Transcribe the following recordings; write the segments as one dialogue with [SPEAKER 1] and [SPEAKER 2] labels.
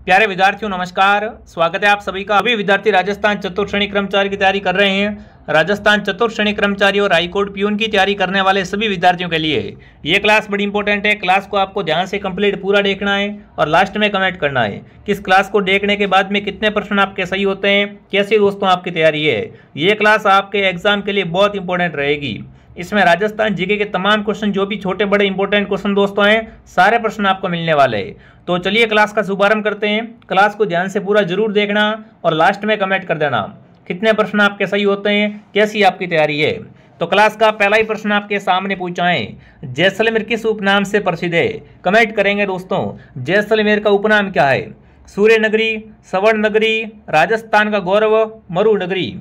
[SPEAKER 1] प्यारे विद्यार्थियों नमस्कार, स्वागत है आप सभी का। अभी विद्यार्थी राजस्थान चतुर्थ श्रेणी कर्मचारी की तैयारी कर रहे हैं। राजस्थान चतुर्थ श्रेणी कर्मचारी और हाईकोर्ट प्यून की तैयारी करने वाले सभी विद्यार्थियों के लिए ये क्लास बड़ी इंपॉर्टेंट है। क्लास को आपको ध्यान से कंप्लीट पूरा देखना है और लास्ट में कमेंट करना है कि इस क्लास को देखने के बाद में कितने प्रश्न आपके सही होते हैं, कैसे दोस्तों आपकी तैयारी है। ये क्लास आपके एग्जाम के लिए बहुत इंपॉर्टेंट रहेगी। इसमें राजस्थान जीके के तमाम क्वेश्चन, जो भी छोटे बड़े इंपॉर्टेंट क्वेश्चन दोस्तों हैं, सारे प्रश्न आपको मिलने वाले हैं। तो चलिए क्लास का शुभारंभ करते हैं। क्लास को ध्यान से पूरा जरूर देखना और लास्ट में कमेंट कर देना कितने प्रश्न आपके सही होते हैं, कैसी आपकी तैयारी है। तो क्लास का पहला ही प्रश्न आपके सामने पूछा है, जैसलमेर किस उपनाम से प्रसिद्ध है। कमेंट करेंगे दोस्तों, जैसलमेर का उपनाम क्या है। सूर्य नगरी, स्वर्ण नगरी, राजस्थान का गौरव, मरु नगरी।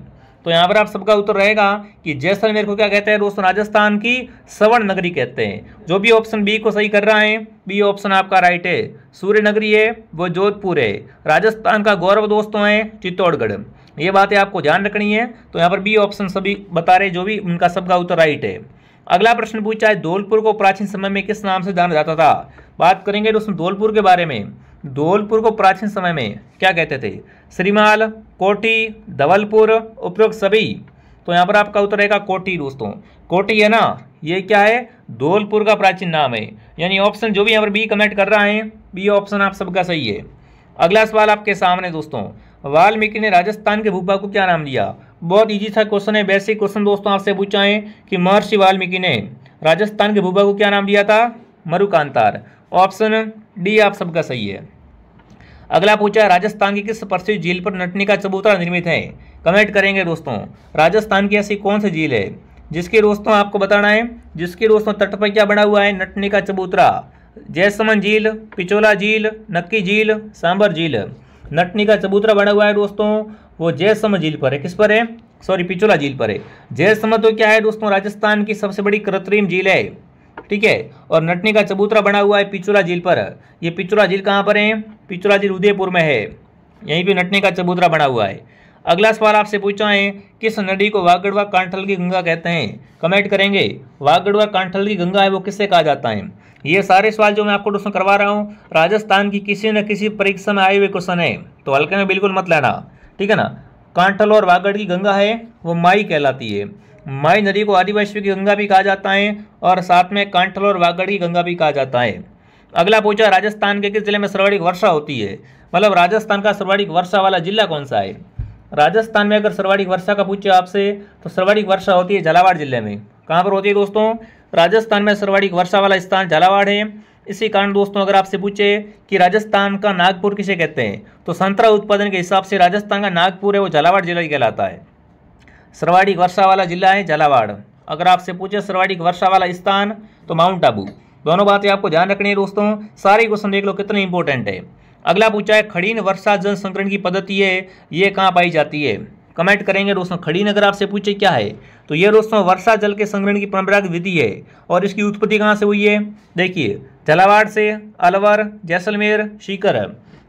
[SPEAKER 1] तो यहाँ पर आप सबका उत्तर रहेगा कि जैसलमेर को क्या कहते हैं दोस्तों, राजस्थान की स्वर्ण नगरी कहते हैं। जो भी ऑप्शन बी को सही कर रहा है, बी ऑप्शन आपका राइट है। सूर्य नगरी है वो जोधपुर है। राजस्थान का गौरव दोस्तों है चित्तौड़गढ़। ये बातें आपको ध्यान रखनी है। तो यहाँ पर बी ऑप्शन सभी बता रहे, जो भी उनका सबका उत्तर राइट है। अगला प्रश्न पूछा है, धौलपुर को प्राचीन समय में किस नाम से जाना जाता था। बात करेंगे दोस्तों धौलपुर के बारे में। धौलपुर को प्राचीन समय में क्या कहते थे, श्रीमाल, कोटी, धवलपुर, उपरोक्त सभी। तो यहाँ पर आपका उत्तर रहेगा कोटी दोस्तों। कोटी है ना, ये क्या है, धौलपुर का प्राचीन नाम है। यानी ऑप्शन जो भी यहाँ पर बी कमेंट कर रहा है, बी ऑप्शन आप सबका सही है। अगला सवाल आपके सामने दोस्तों, वाल्मीकि ने राजस्थान के भूभाग को क्या नाम दिया। बहुत ईजी सा क्वेश्चन है, बेसिक क्वेश्चन दोस्तों आपसे पूछा है कि महर्षि वाल्मीकि ने राजस्थान के भूभाग को क्या नाम दिया था, मरुकांतार। ऑप्शन डी आप सबका सही है। अगला पूछा है, राजस्थान की किस प्रसिद्ध झील पर नटनी का चबूतरा निर्मित है। कमेंट करेंगे दोस्तों, राजस्थान की ऐसी कौन सी झील है जिसके दोस्तों आपको बताना है, जिसके दोस्तों तट पर क्या बना हुआ है, नटनी का चबूतरा। जैसमंद झील, पिचोला झील, नक्की झील, सांबर झील। नटनी का चबूतरा बना हुआ है दोस्तों, वो जैसमंद झील पर है। किस पर है, सॉरी पिचोला झील पर है। जैसमंद तो क्या है दोस्तों, राजस्थान की सबसे बड़ी कृत्रिम झील है, ठीक है। और नटनी का चबूतरा बना हुआ है पिचोला झील पर। ये पिचोला झील कहाँ पर है, पिचोला झील उदयपुर में है। यहीं पे नटनी का चबूतरा बना हुआ है। अगला सवाल आपसे पूछा है, किस नदी को वागड़वा कांठल की गंगा कहते हैं। कमेंट करेंगे, वागड़वा कांठल की गंगा है वो किससे कहा जाता है। ये सारे सवाल जो मैं आपको दोस्तों करवा रहा हूँ, राजस्थान की किसी न किसी परीक्षा में आए हुए क्वेश्चन है, तो हल्के में बिल्कुल मत लेना, ठीक है ना। कांठल और वागड़ की गंगा है वो माई कहलाती है। माई नदी को आदिवासियों की गंगा भी कहा जाता है और साथ में कांठल और वागड़ की गंगा भी कहा जाता है। अगला पूछा, राजस्थान के किस जिले में सर्वाधिक वर्षा होती है। मतलब राजस्थान का सर्वाधिक वर्षा वाला जिला कौन सा है। राजस्थान में अगर सर्वाधिक वर्षा का पूछे आपसे, तो सर्वाधिक वर्षा होती है झालावाड़ जिले में। कहाँ पर होती है दोस्तों, राजस्थान में सर्वाधिक वर्षा वाला स्थान झालावाड़ है। इसी कारण दोस्तों अगर आपसे पूछे कि राजस्थान का नागपुर किसे कहते हैं, तो संतरा उत्पादन के हिसाब से राजस्थान का नागपुर है वो झालावाड़ जिला ही कहलाता है। सर्वाधिक वर्षा वाला जिला है झालावाड़। अगर आपसे पूछे सर्वाधिक वर्षा वाला स्थान, तो माउंट आबू। दोनों बातें आपको ध्यान रखनी है दोस्तों। सारे क्वेश्चन देख लो कितने इंपॉर्टेंट है। अगला पूछा है, खड़ीन वर्षा जल संग्रहण की पद्धति है, ये कहाँ पाई जाती है। कमेंट करेंगे दोस्तों, खड़ीन अगर आपसे पूछे क्या है, तो ये दोस्तों वर्षा जल के संग्रहण की परंपरागत विधि है। और इसकी उत्पत्ति कहाँ से हुई है, देखिए झालावाड़ से, अलवर, जैसलमेर, सीकर।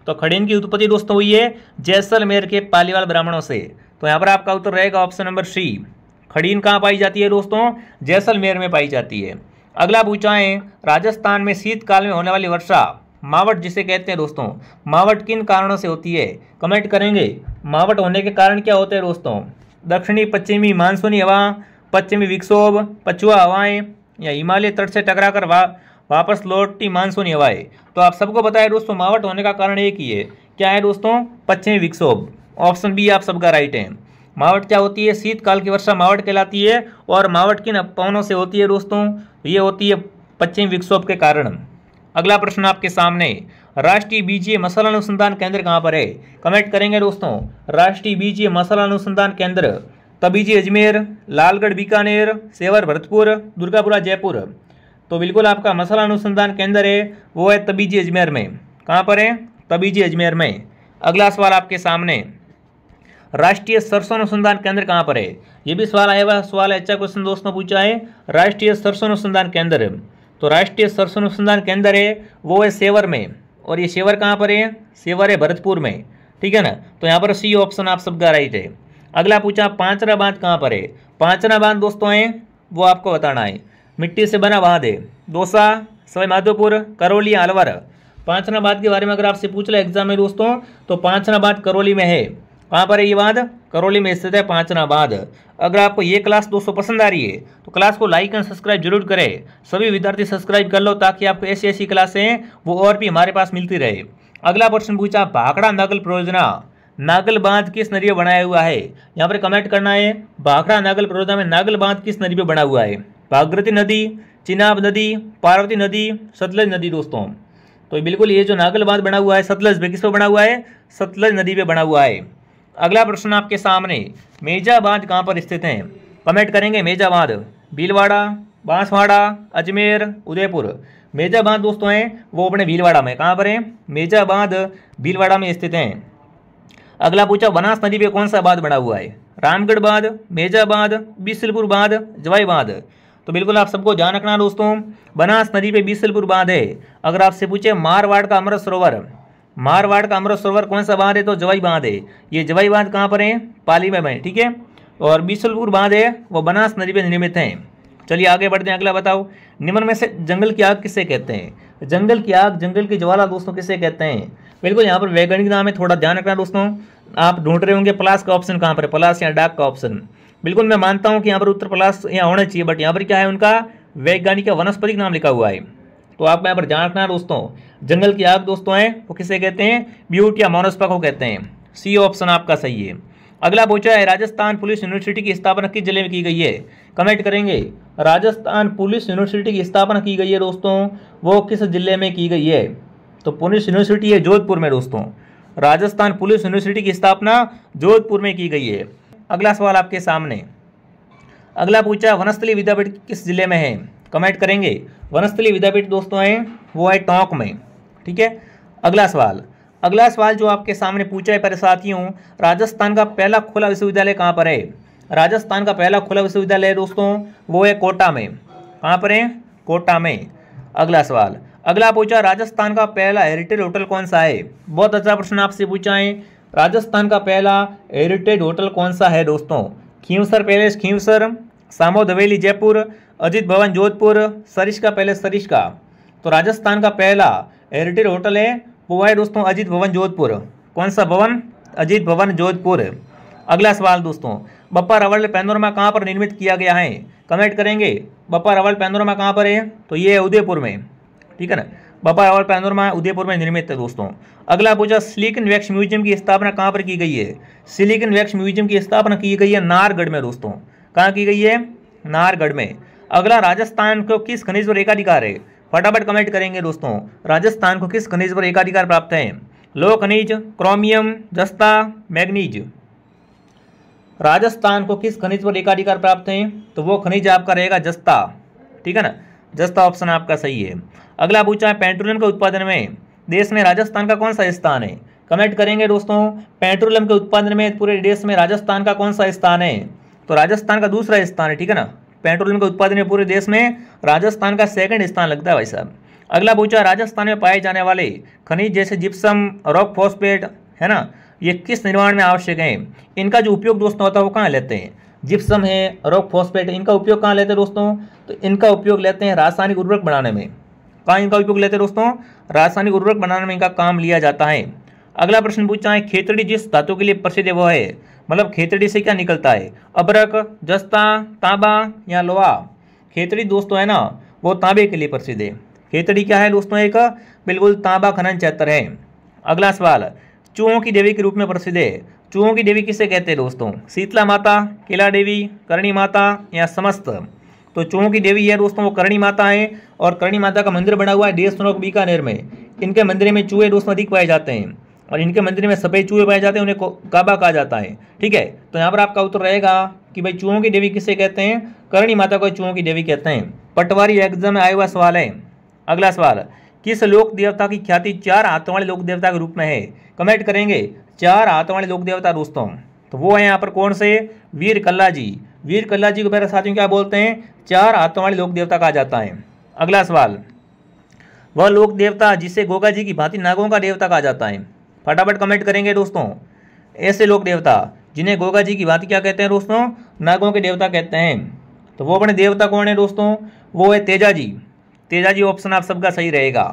[SPEAKER 1] तो खड़ीन की उत्पत्ति दोस्तों हुई है जैसलमेर के पालीवाल ब्राह्मणों से। तो यहाँ पर आपका उत्तर रहेगा ऑप्शन नंबर सी। खड़ीन कहाँ पाई जाती है दोस्तों, जैसलमेर में पाई जाती है। अगला पूछा है, राजस्थान में शीतकाल में होने वाली वर्षा, मावट जिसे कहते हैं दोस्तों, मावट किन कारणों से होती है। कमेंट करेंगे, मावट होने के कारण क्या होते हैं दोस्तों, दक्षिणी पश्चिमी मानसूनी हवा, पश्चिमी विक्षोभ, पछुआ हवाएं, या हिमालय तट से टकराकर वापस लौटती मानसूनी हवाएं। तो आप सबको पता है दोस्तों, मावट होने का कारण एक ही है, क्या है दोस्तों, पश्चिमी विक्षोभ। ऑप्शन बी आप सबका राइट है। मावट क्या होती है, शीतकाल की वर्षा मावट कहलाती है। और मावट किन पवनों से होती है दोस्तों, ये होती है पश्चिमी विक्षोभ के कारण। अगला प्रश्न आपके सामने, राष्ट्रीय बीजीय मसाला अनुसंधान केंद्र कहाँ पर है। कमेंट करेंगे दोस्तों, राष्ट्रीय बीजीय मसाला अनुसंधान केंद्र तबीजी अजमेर, लालगढ़ बीकानेर, सेवर भरतपुर, दुर्गापुरा जयपुर। तो बिल्कुल आपका मसाला अनुसंधान केंद्र है वो है तबीजी अजमेर में। कहाँ पर है, तबीजी अजमेर में। अगला सवाल आपके सामने, राष्ट्रीय सरसों अनुसंधान केंद्र कहाँ पर है। ये भी सवाल आया हुआ सवाल है, अच्छा क्वेश्चन दोस्तों पूछा है, राष्ट्रीय सरसों अनुसंधान केंद्र। तो राष्ट्रीय सरसों अनुसंधान केंद्र है वो है सेवर में। और ये सेवर कहाँ पर है, सेवर है भरतपुर में, ठीक है ना। तो यहाँ पर सी ऑप्शन आप सबका राइट है। अगला पूछा, पांचरा बांध कहाँ पर है। पांचरा बांध दोस्तों है वो आपको बताना है, मिट्टी से बना बांध है, दौसा, सवाई माधोपुर, करौली, अलवर। पांचनाबाद के बारे में अगर आपसे पूछ ले एग्जाम में दोस्तों, तो पांचनाबाद करौली में है। कहाँ पर है ये बात? करौली में स्थित है पांचनाबाद। अगर आपको ये क्लास दोस्तों पसंद आ रही है तो क्लास को लाइक एंड सब्सक्राइब जरूर करें। सभी विद्यार्थी सब्सक्राइब कर लो ताकि आपको ऐसी ऐसी क्लासें वो और भी हमारे पास मिलती रहे। अगला प्रश्न पूछा, भाखड़ा नागल परियोजना नागल बांध किस नदी पर बनाया हुआ है? यहाँ पर कमेंट करना है, भाखड़ा नागल परियोजना में नागल बांध किस नदी पर बना हुआ है? भागीरथी नदी, चिनाब नदी, पार्वती नदी, सतलज नदी दोस्तों। तो बिल्कुल ये जो नागल बांध बना हुआ है सतलज पे, किस पे बना हुआ है? सतलज नदी पे बना हुआ है। अगला प्रश्न आपके सामने, मेजा बांध कहाँ पर स्थित है? कमेंट करेंगे मेजा बांध भीलवाड़ा, बांसवाड़ा, अजमेर, उदयपुर। मेजा बांध दोस्तों हैं वो अपने भीलवाड़ा में। कहाँ पर है? मेजा बांध भीलवाड़ा में स्थित हैं। अगला पूछा, बनास नदी पे कौन सा बांध बना हुआ है? रामगढ़ बांध, मेजा बांध, बिसलपुर बांध, जवाई बांध। तो बिल्कुल आप सबको ध्यान रखना दोस्तों, बनास नदी पे बिसलपुर बांध है। अगर आपसे पूछे मारवाड़ का अमृत सरोवर, मारवाड़ का अमृत सरोवर कौन सा बांध है? तो जवाई बांध है। ये जवाई बांध कहाँ पर है? पाली में है, ठीक है। और बिसलपुर बांध है वो बनास नदी पे निर्मित है। चलिए आगे बढ़ते हैं। अगला बताओ, निम्न में से जंगल की आग किसे कहते हैं? जंगल की आग, जंगल की ज्वाला दोस्तों किसे कहते हैं? बिल्कुल यहाँ पर वैज्ञानिक नाम है, थोड़ा ध्यान रखना दोस्तों। आप ढूंढ रहे होंगे पलाश का ऑप्शन कहाँ पर है, पलाश या डाक का ऑप्शन। बिल्कुल मैं मानता हूँ कि यहाँ पर उत्तर पलाश यहाँ होना चाहिए, बट यहाँ पर क्या है, उनका वैज्ञानिक वनस्पतिक नाम लिखा हुआ है। तो आपको यहाँ पर ध्यान रखना है दोस्तों, जंगल की आग दोस्तों है वो किसे कहते हैं? ब्यूट या मोनोस्पा को कहते हैं। सी ऑप्शन आपका सही है। अगला पूछा है, राजस्थान पुलिस यूनिवर्सिटी की स्थापना किस जिले में की गई है? कमेंट करेंगे, राजस्थान पुलिस यूनिवर्सिटी की स्थापना की गई है दोस्तों, वो किस जिले में की गई है? तो पुलिस यूनिवर्सिटी है जोधपुर में दोस्तों। राजस्थान पुलिस यूनिवर्सिटी की स्थापना जोधपुर में की गई है। अगला सवाल आपके सामने, अगला पूछा, वनस्थली विद्यापीठ किस जिले में है? कमेंट करेंगे, वनस्थली विद्यापीठ दोस्तों है वो है टोंक में, ठीक है। अगला सवाल जो आपके सामने पूछा है पर साथियों, राजस्थान का पहला खुला विश्वविद्यालय कहाँ पर है? राजस्थान का पहला खुला विश्वविद्यालय दोस्तों वो है कोटा में। कहाँ पर है? कोटा में। अगला पूछा, राजस्थान का पहला हेरिटेज होटल कौन सा है? बहुत अच्छा प्रश्न आपसे पूछा है। राजस्थान का पहला हेरिटेज होटल कौन सा है दोस्तों? खींवसर पैलेस खींवसर, सामोद हवेली जयपुर, अजीत भवन जोधपुर, सरिस्का पैलेस सरिस्का। तो राजस्थान का पहला हेरिटेज होटल है वो है दोस्तों अजीत भवन जोधपुर। कौन सा भवन? अजीत भवन जोधपुर। अगला सवाल दोस्तों, बप्पा रावल पैनोरमा कहाँ पर निर्मित किया गया है? कमेंट करेंगे, बप्पा रावल पैनोरमा कहाँ पर है? तो ये है उदयपुर में, ठीक है ना। बप्पा रावल पैनोरमा उदयपुर में निर्मित है दोस्तों। अगला पूछा, सिलिकन वैक्स म्यूजियम की स्थापना कहाँ पर की गई है? सिलिकन वैक्स म्यूजियम की स्थापना की गई है नाहरगढ़ में दोस्तों। कहाँ की गई है? नाहरगढ़ में। अगला, राजस्थान को किस खनिज पर एकाधिकार है? फटाफट कमेंट करेंगे दोस्तों, राजस्थान को किस खनिज पर एकाधिकार प्राप्त है? लोह खनिज, क्रोमियम, जस्ता, मैग्नीज। राजस्थान को किस खनिज पर एकाधिकार प्राप्त है? तो वो खनिज आपका रहेगा जस्ता, ठीक है ना। जस्ता ऑप्शन आपका सही है। अगला पूछा है, पेट्रोलियम के उत्पादन में देश में राजस्थान का कौन सा स्थान है? कमेंट करेंगे दोस्तों, पेट्रोलियम के उत्पादन में पूरे देश में राजस्थान का कौन सा स्थान है? तो राजस्थान का दूसरा स्थान है, ठीक है ना। पेट्रोलियम के उत्पादन में पूरे देश में राजस्थान का सेकंड स्थान लगता है भाई साहब। अगला पूछा, राजस्थान में पाए जाने वाले खनिज जैसे जिप्सम, रॉक फॉस्फेट, है ना, ये किस निर्माण में आवश्यक हैं? इनका जो उपयोग दोस्तों होता है वो कहाँ लेते हैं? जिप्सम है, रॉक फॉस्फेट, इनका उपयोग कहाँ लेते हैं दोस्तों? तो इनका उपयोग लेते हैं रासायनिक उर्वरक बनाने में। कहाँ इनका उपयोग लेते हैं दोस्तों? रासायनिक उर्वरक बनाने में इनका काम लिया जाता है। अगला प्रश्न पूछा है, खेतड़ी जिस धातु के लिए प्रसिद्ध है वो है, मतलब खेतड़ी से क्या निकलता है? अबरक, जस्ता, तांबा या लोहा? खेतड़ी दोस्तों है ना वो तांबे के लिए प्रसिद्ध है। खेतड़ी क्या है दोस्तों? एक बिल्कुल तांबा खनन क्षेत्र है। अगला सवाल, चूहों की देवी के रूप में प्रसिद्ध है। चूहों की देवी किसे कहते हैं दोस्तों? शीतला माता, केला देवी, करणी माता या समस्त? तो चूहों की देवी है दोस्तों वो करणी माता है, और करणी माता का मंदिर बना हुआ है देशनोक बीकानेर में। इनके मंदिर में चूहे दोस्तों अधिक पाए जाते हैं, और इनके मंदिर में सफेद चूहे पाए जाते हैं, उन्हें काबा कहा जाता है, ठीक है। तो यहाँ पर आपका उत्तर रहेगा कि भाई चूहों की देवी किसे कहते हैं? करणी माता को चूहों की देवी कहते हैं। पटवारी एग्जाम में आया हुआ सवाल है। अगला सवाल, किस लोक देवता की ख्याति 4 हाथों वाले लोक देवता के रूप में है? कमेंट करेंगे, 4 हाथों वाले लोक देवता दोस्तों तो वो है यहाँ पर कौन से? वीर कल्ला जी। वीर कल्ला जी को मेरे साथियों क्या बोलते हैं? 4 हाथों वाले लोक देवता कहा जाता है। अगला सवाल, वह लोक देवता जिसे गोगा जी की भांति नागों का देवता कहा जाता है? फटाफट कमेंट करेंगे दोस्तों। ऐसे लोक देवता जिन्हें गोगा जी की भांति क्या कहते हैं दोस्तों? नागों के देवता कहते हैं। तो वो अपने देवता कौन है दोस्तों? वो है तेजा जी। तेजा जी ऑप्शन आप सबका सही रहेगा।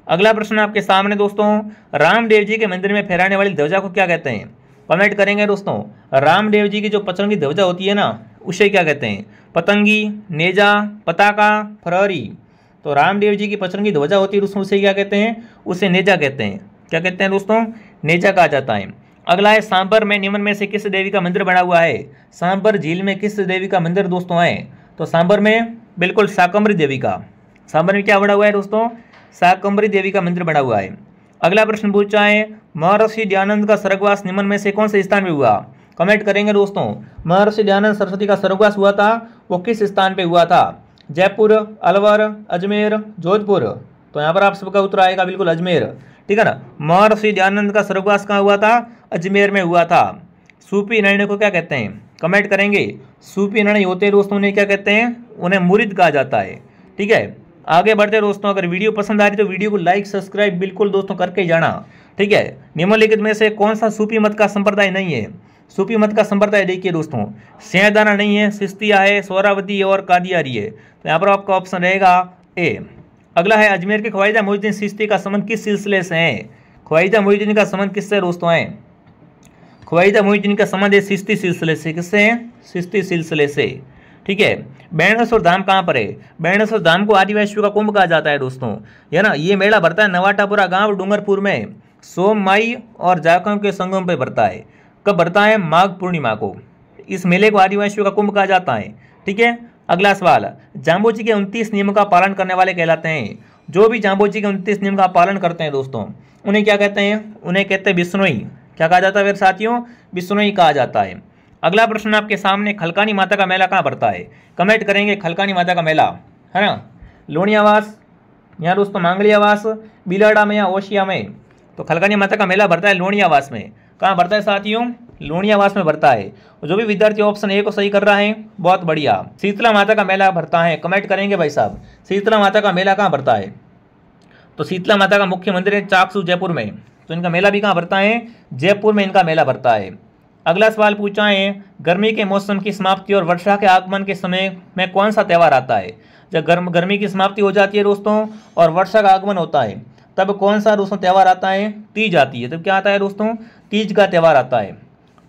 [SPEAKER 1] अगला प्रश्न आपके सामने दोस्तों, रामदेव जी के मंदिर में फहराने वाली ध्वजा को क्या कहते हैं? कमेंट करेंगे दोस्तों। रामदेव जी की जो पतंगी ध्वजा होती है ना, उसे क्या कहते हैं? पतंगी, नेजा, पताका, फरहरी। तो रामदेव जी की पतंगी ध्वजा होती है दोस्तों, उसे क्या कहते हैं? उसे नेजा कहते हैं। क्या कहते हैं दोस्तों? नेजा कहा जाता है। अगला है, सांबर में निम्न में से किस देवी का मंदिर बना हुआ है? सांबर झील में किस देवी का मंदिर दोस्तों है? तो सांबर में बिल्कुल शाकंभरी देवी का। सांबर में क्या बना हुआ है दोस्तों? शाकंभरी देवी का मंदिर बना हुआ है। अगला प्रश्न पूछा है, महर्षि दयानंद का स्वर्गवास निम्न में से कौन से स्थान में हुआ? कमेंट करेंगे दोस्तों। महर्षि दयानंद सरस्वती का स्वर्गवास हुआ था, वो किस स्थान पे हुआ था? जयपुर, अलवर, अजमेर, जोधपुर। तो यहाँ पर आप सबका उत्तर आएगा बिल्कुल अजमेर। ठीक है ना। महर्षि दयानंद का स्वर्गवास कहाँ हुआ था? अजमेर में हुआ था। सूफी निर्णय को क्या कहते हैं? कमेंट करेंगे। सूफी निर्णय होते हैं दोस्तों, उन्हें क्या कहते हैं? उन्हें मुरीद कहा जाता है। ठीक है, आगे बढ़ते दोस्तों। अगर वीडियो पसंद आ रही तो वीडियो को लाइक सब्सक्राइब बिल्कुल दोस्तों करके ही जाना। ठीक है। निम्नलिखित में से कौन सा सूफी मत का संप्रदाय नहीं है? सूफी मत का संप्रदाय देखिए दोस्तों, सैयदाना नहीं है, सिस्तिया है, सोहरावर्दी और कादियारी है। तो यहाँ पर आपका ऑप्शन रहेगा ए। अगला है, अजमेर के ख्वाजा मोइनुद्दीन चिश्ती का संबंध किस सिलसिले से है? ख्वाजा मोइनुद्दीन का संबंध किससे दोस्तों है? ख्वाजा मोइनुद्दीन का संबंध है चिश्ती सिलसिले से। किससे है? चिश्ती सिलसिले से। ठीक है। बेणेश्वर धाम कहाँ पर है? बेणेश्वर धाम को आदिवासियों का कुंभ कहा जाता है दोस्तों, है ना। ये मेला भरता है नवाटापुरा गांव डूंगरपुर में, सोम, मई और जाखम के संगम पे भरता है। कब भरता है? माघ पूर्णिमा को। इस मेले को आदिवासियों का कुंभ कहा जाता है। ठीक है। अगला सवाल, जाम्बोजी के 29 नियम का पालन करने वाले कहलाते हैं। जो भी जाम्बोजी के 29 नियम का पालन करते हैं दोस्तों, उन्हें क्या कहते हैं? उन्हें कहते हैं बिश्नोई। क्या कहा जाता है फिर साथियों? बिश्नोई कहा जाता है। अगला प्रश्न आपके सामने, खलकानी माता का मेला कहाँ भरता है? कमेंट करेंगे। खलकानी माता का मेला, है ना, लोनियावास, यहाँ दोस्तों मांगलियावास, बिलाड़ा में या ओशिया में। तो खलकानी माता का मेला भरता है लोनियावास में। कहाँ भरता है साथियों? लोनियावास में भरता है। जो भी विद्यार्थी ऑप्शन ए को सही कर रहा है, बहुत बढ़िया। शीतला माता का मेला भरता है। कमेंट करेंगे भाई साहब, शीतला माता का मेला कहाँ भरता है? तो शीतला माता का मुख्य मंदिर है चाकसू, जयपुर में। तो इनका मेला भी कहाँ भरता है? जयपुर में इनका मेला भरता है। अगला सवाल पूछा है, गर्मी के मौसम की समाप्ति और वर्षा के आगमन के समय में कौन सा त्यौहार आता है? जब गर्मी की समाप्ति हो जाती है दोस्तों और वर्षा का आगमन होता है, तब कौन सा दोस्तों त्यौहार आता है? तीज आती है। तब क्या आता है दोस्तों? तीज का त्यौहार आता है।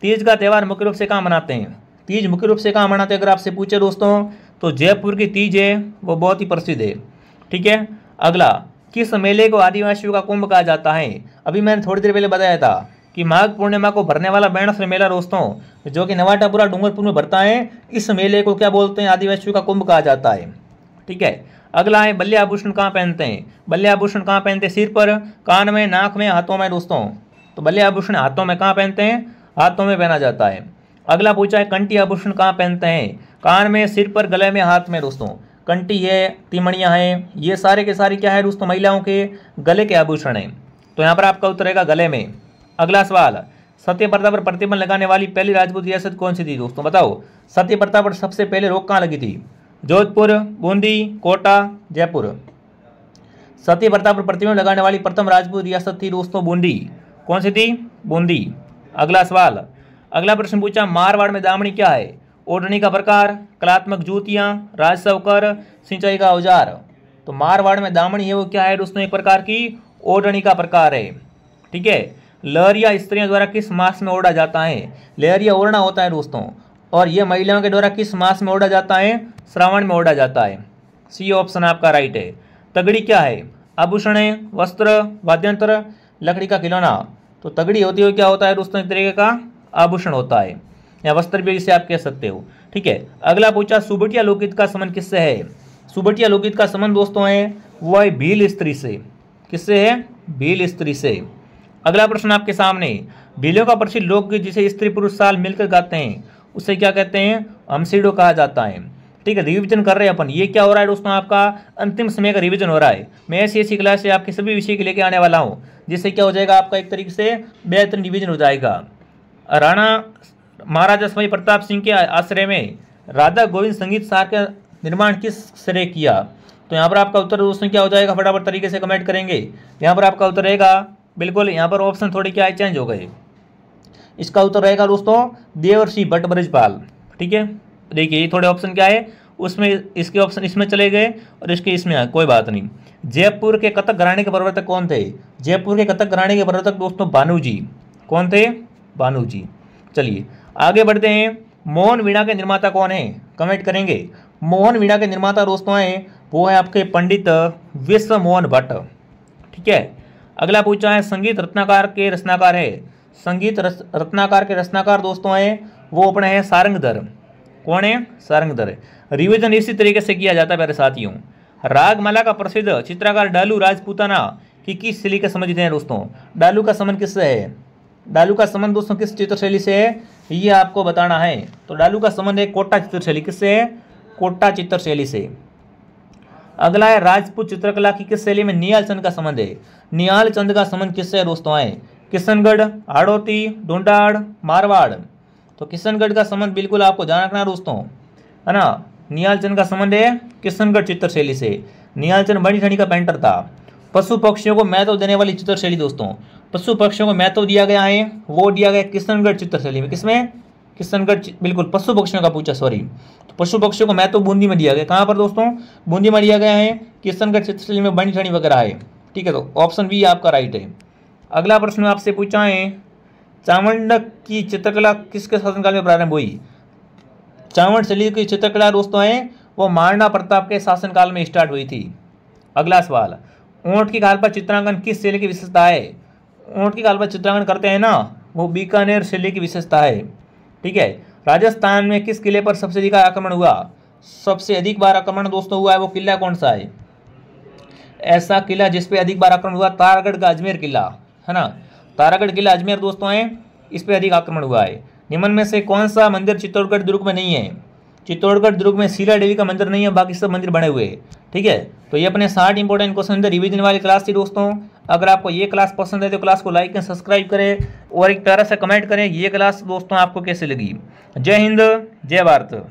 [SPEAKER 1] तीज का त्यौहार मुख्य रूप से कहाँ मनाते हैं? तीज मुख्य रूप से कहाँ मनाते हैं अगर आपसे पूछे दोस्तों, तो जयपुर की तीज है, वो बहुत ही प्रसिद्ध है। ठीक है। अगला, किस मेले को आदिवासियों का कुंभ कहा जाता है? अभी मैंने थोड़ी देर पहले बताया था कि माघ पूर्णिमा को भरने वाला बेणेश्वर मेला दोस्तों, जो कि नवाटापुरा डूंगरपुर में भरता है, इस मेले को क्या बोलते हैं? आदिवासियों का कुंभ कहा जाता है। ठीक है। अगला है, बल्ले आभूषण कहाँ पहनते हैं? बल्ले आभूषण कहाँ पहनते हैं? सिर पर, कान में, नाक में, हाथों में दोस्तों। तो बल्ले आभूषण हाथों में कहाँ पहनते हैं? हाथों में पहना जाता है। अगला पूछा है, कंठी आभूषण कहाँ पहनते हैं? कान में, सिर पर, गले में, हाथ में दोस्तों। कंठी है, तिमणियाँ हैं, ये सारे के सारे क्या है दोस्तों? महिलाओं के गले के आभूषण हैं। तो यहाँ पर आपका उत्तर रहेगा गले में। अगला सवाल, सत्य प्रथा पर प्रतिबंध लगाने वाली पहली राजपूत रियासत कौन सी थी दोस्तों? बताओ, सत्य प्रथा पर सबसे पहले रोक कहाँ लगी थी? जोधपुर, बूंदी, कोटा, जयपुर। सती प्रथा पर प्रतिबंध लगाने वाली प्रथम राजपूत रियासत थी दोस्तों बूंदी। कौन सी थी? बूंदी। अगला सवाल, अगला प्रश्न पूछा, मारवाड़ में दामनी क्या है? ओढ़नी का प्रकार, कलात्मक जूतियां, राजस्व कर, सिंचाई का औजार। तो मारवाड़ में दामनी है वो क्या है दोस्तों? एक प्रकार की ओढ़नी का प्रकार है। ठीक है। लहरिया स्त्रियों द्वारा किस मास में ओढ़ा जाता है? लहरिया ओढ़ना होता है दोस्तों, और यह महिलाओं के द्वारा किस मास में ओढ़ा जाता है? श्रावण में ओढ़ा जाता है। सी ऑप्शन आपका राइट है। तगड़ी क्या है? आभूषण है, वस्त्र, वाद्यंत्र, लकड़ी का खिलौना। तो तगड़ी होती है क्या होता है दोस्तों? एक तरीके का आभूषण होता है, या वस्त्र भी इसे आप कह सकते हो। ठीक है। अगला पूछा, सुबटिया लोकगीत का संबंध किससे है? सुबटिया लोकगीत का संबंध दोस्तों है वो है भील स्त्री से। किससे है? भील स्त्री से। अगला प्रश्न आपके सामने, भीलों का प्रसिद्ध लोकगीत जिसे स्त्री पुरुष साल मिलकर गाते हैं उसे क्या कहते हैं? हमसीडो कहा जाता है। ठीक है। रिविजन कर रहे हैं अपन। ये क्या हो रहा है दोस्तों? आपका अंतिम समय का रिविजन हो रहा है। मैं ऐसी क्लास से आपके सभी विषय के लेके आने वाला हूँ, जिससे क्या हो जाएगा आपका एक तरीके से बेहतरीन रिविजन हो जाएगा। राणा महाराजा सवाई प्रताप सिंह के आश्रय में राधा गोविंद संगीत सार का निर्माण किस श्रेय किया? तो यहाँ पर आपका उत्तर दोस्तों क्या हो जाएगा? फटाफट तरीके से कमेंट करेंगे। यहाँ पर आपका उत्तर रहेगा बिल्कुल, यहाँ पर ऑप्शन थोड़े क्या है चेंज हो गए। इसका उत्तर रहेगा दोस्तों देवर्षि भट्ट ब्रजपाल। ठीक है। देखिए ये थोड़े ऑप्शन क्या है, उसमें इसके ऑप्शन इसमें चले गए और इसके इसमें आए, कोई बात नहीं। जयपुर के कथक घराने के प्रवर्तक कौन थे? जयपुर के कथक घराने के प्रवर्तक दोस्तों भानु जी। कौन थे? भानु जी। चलिए आगे बढ़ते हैं। मोहन वीणा के निर्माता कौन है? कमेंट करेंगे। मोहन वीणा के निर्माता दोस्तों हैं वो है आपके पंडित विश्व मोहन भट्ट। ठीक है। अगला पूछा है संगीत रत्नाकर के रचनाकार है। संगीत रत्नाकर के रचनाकार दोस्तों हैं वो अपने हैं सारंगधर। कौन है? सारंगधर। रिवीजन इसी तरीके से किया जाता है मेरे साथियों। रागमाला का प्रसिद्ध चित्रकार डालू राजपूताना की किस शैली के संबंधित हैं दोस्तों? डालू का संबंध किससे है? डालू का संबंध दोस्तों किस चित्रशैली से है ये आपको बताना है। तो डालू का संबंध है कोटा चित्रशैली। किससे है? कोटा चित्रशैली से। अगला है राजपूत चित्रकला की किस शैली में निहाल चंद का संबंध है? निहाल चंद का संबंध किससे है दोस्तों? है किशनगढ़, हाड़ौती, ढूंढाड़, मारवाड़। तो किशनगढ़ का संबंध बिल्कुल आपको ध्यान रखना दोस्तों, है ना। निहाल चंद का संबंध है किशनगढ़ चित्रशैली से। निहाल चंद बड़ी ठंडी का पेंटर था। पशु पक्षियों को महत्व देने वाली चित्रशैली दोस्तों, पशु पक्षियों को महत्व दिया गया है वो दिया गया किशनगढ़ चित्रशैली में। किसमें? किशनगढ़, बिल्कुल पशु पक्षियों का पूछा, सॉरी। तो पशु पक्षियों को महत्व बूंदी में दिया गया। कहाँ पर दोस्तों? बूंदी में दिया गया है। किशनगढ़ चित्रशैली में बनी ठंडी वगैरह है। ठीक है, तो ऑप्शन बी आपका राइट है। अगला प्रश्न आपसे पूछा है चावंड की चित्रकला किसके शासनकाल में प्रारंभ हुई? चावंड शैली की चित्रकला दोस्तों है वो महाराणा प्रताप के शासनकाल में स्टार्ट हुई थी। अगला सवाल, ऊंट की खाल पर चित्रांकन किस शैली की विशेषता है? ऊंट की खाल पर चित्रांकन करते हैं ना वो बीकानेर शैली की विशेषता है। ठीक है। राजस्थान में किस किले पर सबसे अधिक आक्रमण हुआ? सबसे अधिक बार आक्रमण दोस्तों हुआ है वो किला कौन सा है? ऐसा किला जिसपे अधिक बार आक्रमण हुआ तारागढ़ का अजमेर किला, है ना। तारागढ़ किला अजमेर दोस्तों है इस पे अधिक आक्रमण हुआ है। निम्न में से कौन सा मंदिर चित्तौड़गढ़ दुर्ग में नहीं है? चित्तौड़गढ़ दुर्ग में शीला देवी का मंदिर नहीं है, बाकी सब मंदिर बने हुए हैं। ठीक है। तो ये अपने 60 इंपॉर्टेंट क्वेश्चन रिवीजन वाली क्लास थी दोस्तों। अगर आपको ये क्लास पसंद है तो क्लास को लाइक एंड सब्सक्राइब करें और एक तरह से कमेंट करें ये क्लास दोस्तों आपको कैसे लगी। जय हिंद, जय भारत।